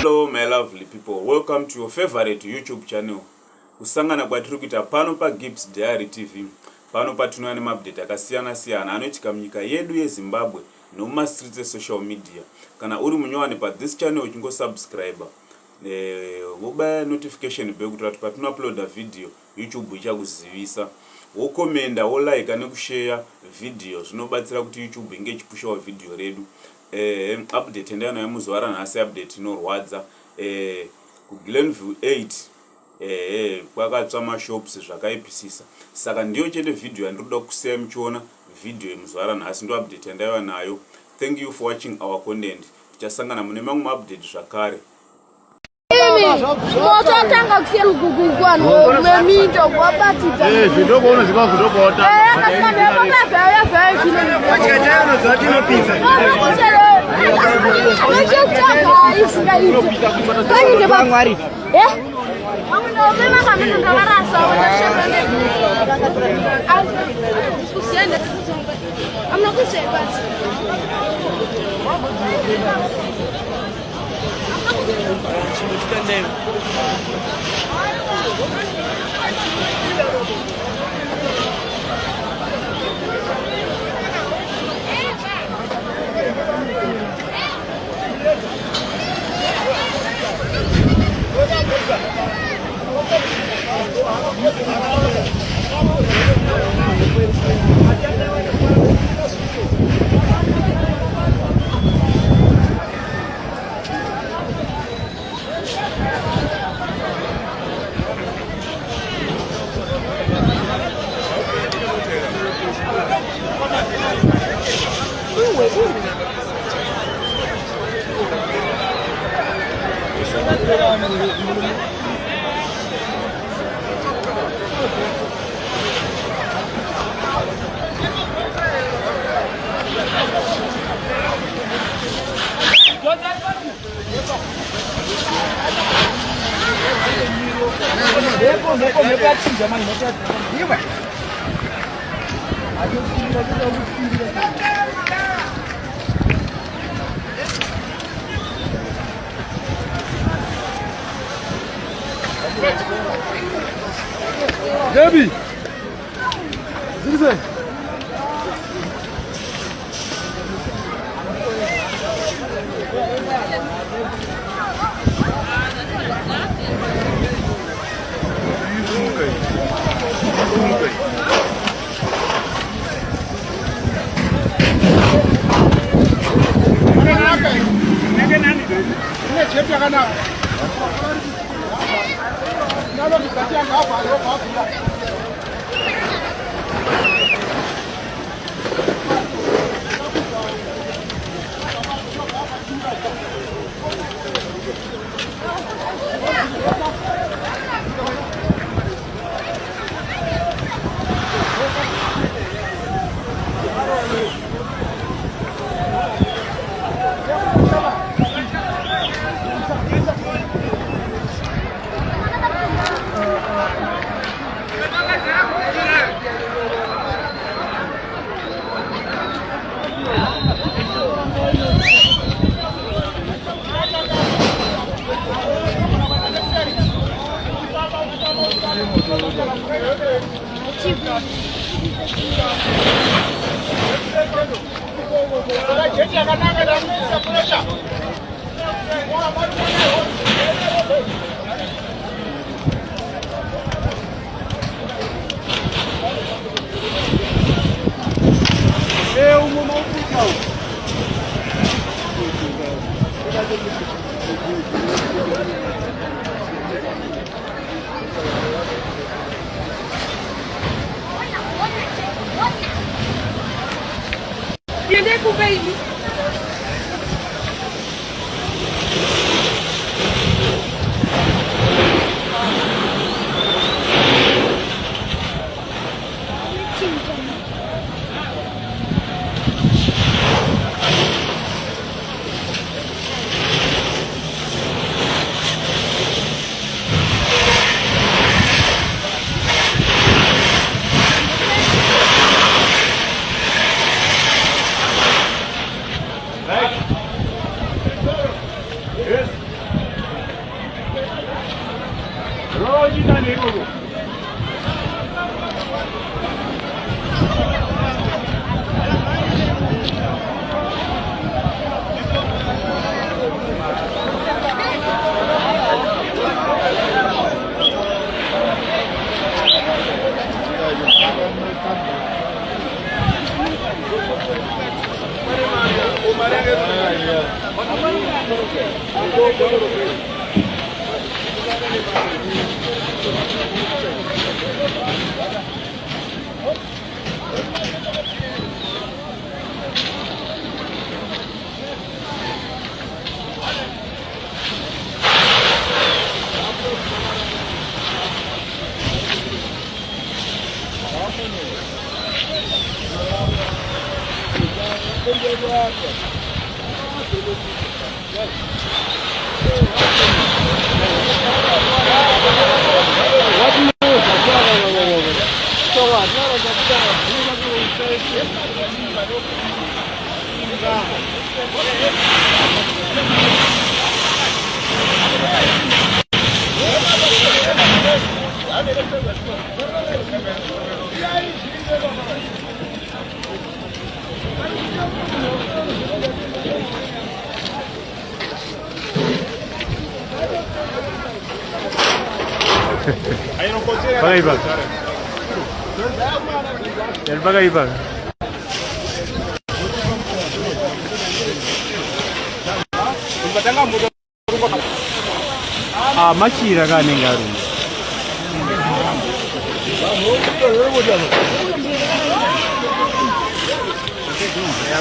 Hello my lovely people, welcome to your favorite YouTube channel. Kusangana kwatiri kuita pano pa Gibbs Diary TV. Pano patinoona nemabdate akasiyana siyana anoitika munyika yedu yeZimbabwe nomuma streets social media. Kana uri munyowani pa this channel uchingo subscribe wobaya notification bell kuti patino upload video YouTube ichakuzivisa. Wokomenda, wo like nekushare video zvinobatsira kuti YouTube inge ichipusha video redu. Update ndiyana yamuzwara nhasi update inorwadza ku Glenview 8 kwakatsva mashops zvakaipisisa. Saka ndiyo chete video yandoda kusiya muchiona video yemuzwara nhasi ndo update ndaiva nayo. Thank you for watching our content. Tichasangana mune mamwe update zvakare. Mototanga kuselu kukukwano memito kwabatita zvidoko unozika kudokota Debbie, Zilze. Baby. Pakai bang. Yan pakai bang. Ah, macira kan nengaru. Ya,